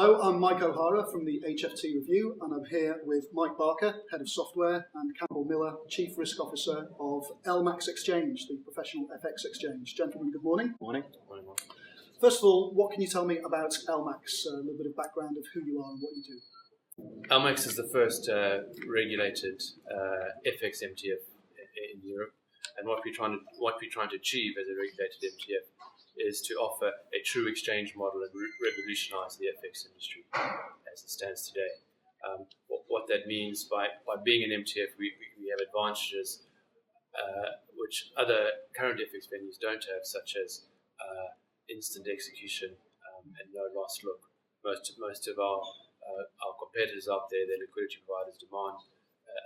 Hello, I'm Mike O'Hara from the HFT Review, and I'm here with Mike Barker, Head of Software, and Campbell Millar, Chief Risk Officer of LMAX Exchange, the professional FX exchange. Gentlemen, good morning. Morning. Morning, Mark. First of all, what can you tell me about LMAX? A little bit of background of who you are and what you do. LMAX is the first regulated FX MTF in Europe, and what we're trying to achieve as a regulated MTF is to offer a true exchange model and revolutionize the FX industry as it stands today. What that means by being an MTF, we have advantages which other current FX venues don't have, such as instant execution and no last look. Most of our competitors out there, their liquidity providers, demand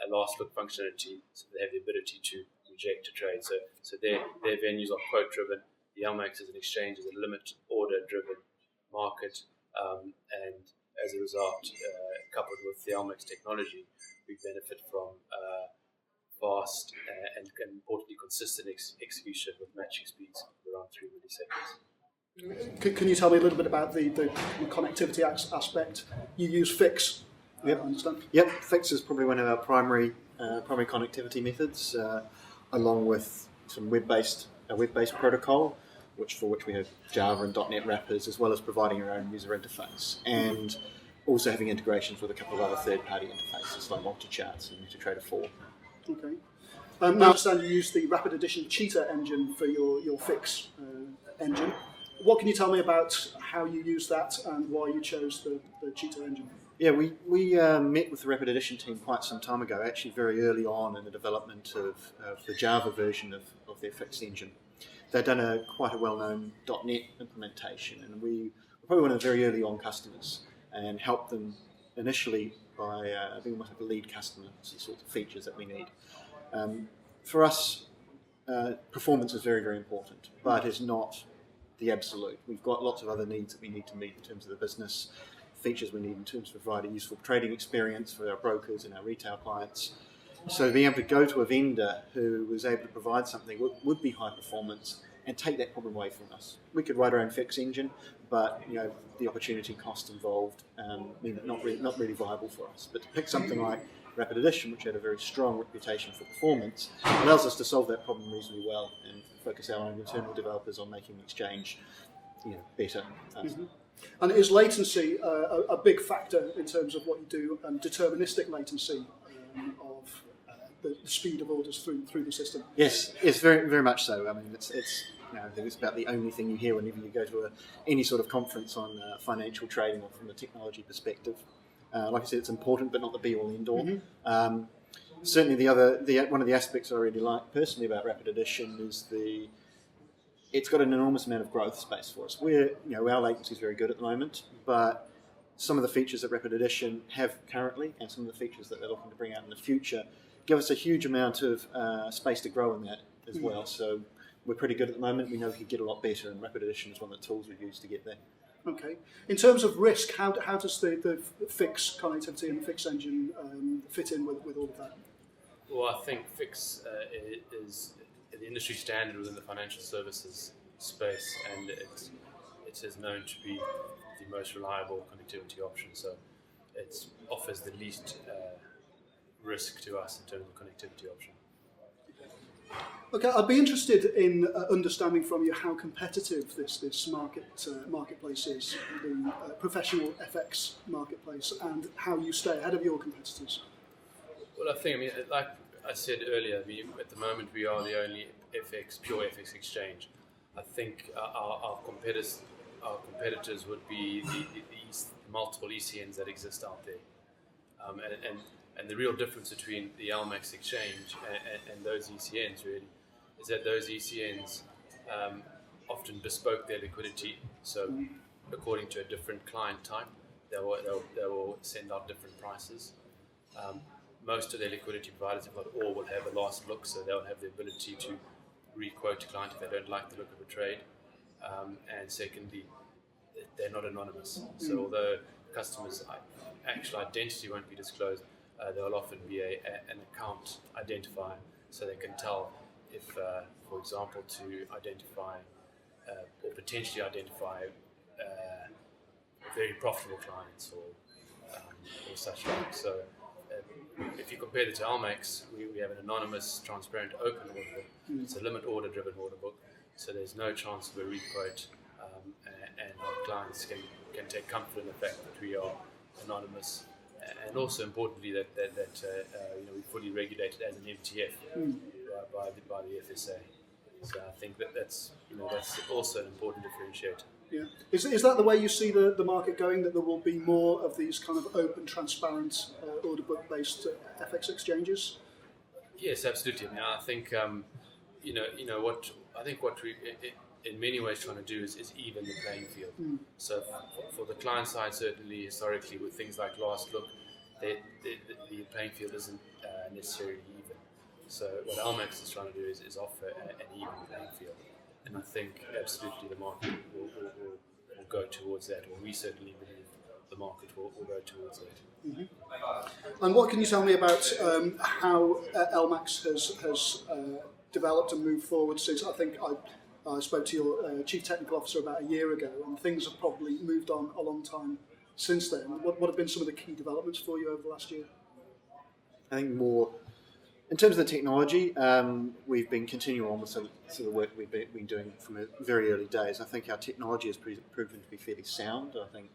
a last look functionality, so they have the ability to reject a trade. So their venues are quote driven. The LMAX as an exchange is a limit order driven market, and as a result, coupled with the LMAX technology, we benefit from fast and importantly consistent execution with matching speeds of around 3 milliseconds. Can you tell me a little bit about the connectivity aspect? You use FX, Yep. I understand? Yep, FX is probably one of our primary connectivity methods, along with some web-based protocol, for which we have Java and .NET wrappers, as well as providing our own user interface, and also having integrations with a couple of other third-party interfaces like Multi-Charts and MetaTrader 4. Okay. I understand you use the Rapid Addition Cheetah engine for your FX engine. What can you tell me about how you use that and why you chose the Cheetah engine? Yeah, we met with the Rapid Addition team quite some time ago, actually very early on in the development of the Java version of the FX engine. They'd done quite a well-known .NET implementation, and we were probably one of the very early on customers and helped them initially by being almost like a lead customer, the sorts of features that we need. For us, performance is very, very important, but it's not the absolute. We've got lots of other needs that we need to meet in terms of the business, features we need in terms of providing a useful trading experience for our brokers and our retail clients. So being able to go to a vendor who was able to provide something would be high performance and take that problem away from us. We could write our own FX engine, but the opportunity cost involved mean that not really viable for us. But to pick something like Rapid Addition, which had a very strong reputation for performance, allows us to solve that problem reasonably well and focus our own internal developers on making the exchange better. Mm-hmm. And is latency a big factor in terms of what you do, and deterministic latency of the speed of orders through the system? Yes, very, very much so. I mean, it's I think it's about the only thing you hear whenever you go to any sort of conference on financial trading or from a technology perspective. Like I said, it's important, but not the be-all, end-all. Mm-hmm. Certainly, one of the aspects I really like personally about Rapid Addition is it's got an enormous amount of growth space for us. Our latency is very good at the moment, but some of the features that Rapid Addition have currently and some of the features that they're looking to bring out in the future give us a huge amount of space to grow in that as well. So we're pretty good at the moment. We know we could get a lot better, and Rapid Addition is one of the tools we use to get there. Okay. In terms of risk, how does the FX connectivity and the FX engine fit in with all of that? Well, I think FX is the industry standard within the financial services space, and it is known to be the most reliable connectivity option. So it offers the least risk to us in terms of connectivity option. Okay, I'd be interested in understanding from you how competitive this marketplace is, the professional FX marketplace, and how you stay ahead of your competitors. Well, like I said earlier, at the moment we are the only pure FX exchange. I think our competitors would be the multiple ECNs that exist out there, and the real difference between the LMAX Exchange and those ECNs really is that those ECNs often bespoke their liquidity. So according to a different client type, they will send out different prices. Most of their liquidity providers, if not all, will have a last look, so they'll have the ability to re-quote a client if they don't like the look of a trade. And secondly, they're not anonymous. So although customers' actual identity won't be disclosed, there'll often be an account identifier, so they can tell if, for example, to identify or potentially identify very profitable clients or such like. So if you compare it to LMAX, we have an anonymous, transparent, open order book. It's a limit order driven order book, so there's no chance of a requote, and our clients can take comfort in the fact that we are anonymous, and also importantly that we're fully regulated as an MTF by the FSA. So I think that's also an important differentiator. Yeah. Is that the way you see the market going, that there will be more of these kind of open, transparent, order book based FX exchanges? Yes, absolutely. I mean, I think what we in many ways trying to do is even the playing field. So for the client side, certainly historically with things like last look, the playing field isn't necessarily even. So what LMAX is trying to do is offer an even playing field, and I think absolutely the market will go towards that, or we certainly believe the market will go towards that. Mm-hmm. And what can you tell me about how LMAX has developed and moved forward since I think I spoke to your Chief Technical Officer about a year ago, and things have probably moved on a long time since then. What have been some of the key developments for you over the last year? I think more in terms of the technology, we've been continuing on with some of the work we've been doing from very early days. I think our technology has proven to be fairly sound. I think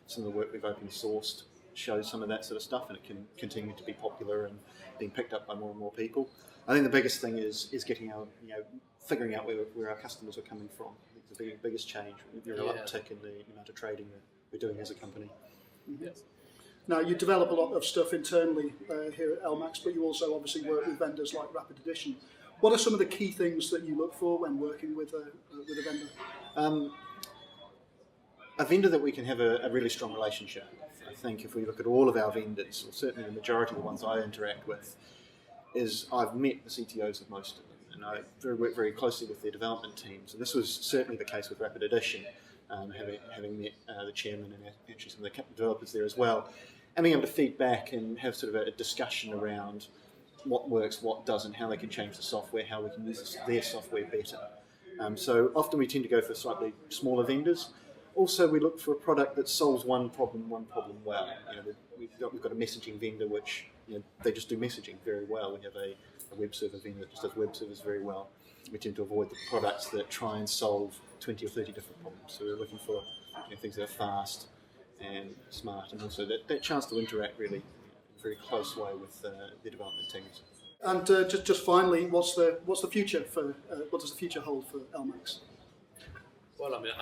some of the work we've open sourced shows some of that sort of stuff, and it can continue to be popular and being picked up by more and more people. I think the biggest thing is getting our, figuring out where our customers are coming from. I think the biggest change, the real uptick in the amount of trading that we're doing as a company. Mm-hmm. Yes. Now, you develop a lot of stuff internally here at LMAX, but you also obviously work with vendors like Rapid Addition. What are some of the key things that you look for when working with a vendor? A vendor that we can have a really strong relationship with. I think if we look at all of our vendors, or certainly the majority of the ones I interact with, is I've met the CTOs of most of them, and I work very closely with their development teams. And this was certainly the case with Rapid Addition, having met the chairman and actually some of the developers there as well, and being able to feed back and have sort of a discussion around what works, what doesn't, how they can change the software, how we can use their software better. So often we tend to go for slightly smaller vendors. Also, we look for a product that solves one problem well. We've got a messaging vendor which they just do messaging very well. We have a web server vendor that just does web servers very well. We tend to avoid the products that try and solve 20 or 30 different problems. So we're looking for things that are fast and smart, and also that chance to interact really in a very close way with the development teams. And just finally, what's the future for what does the future hold for LMAX? Well, I mean,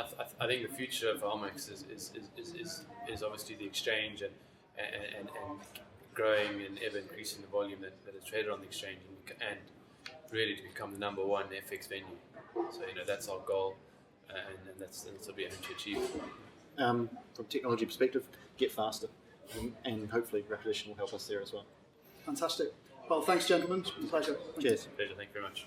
I think the future of LMAX is obviously the exchange and growing and ever increasing the volume that is traded on the exchange, and really to become the number one FX venue. So that's our goal, and that's what we aim to achieve. From a technology perspective, get faster, and hopefully Rapid Addition will help us there as well. Fantastic. Well, thanks, gentlemen. It's been a pleasure. Cheers. Pleasure. Thank you very much.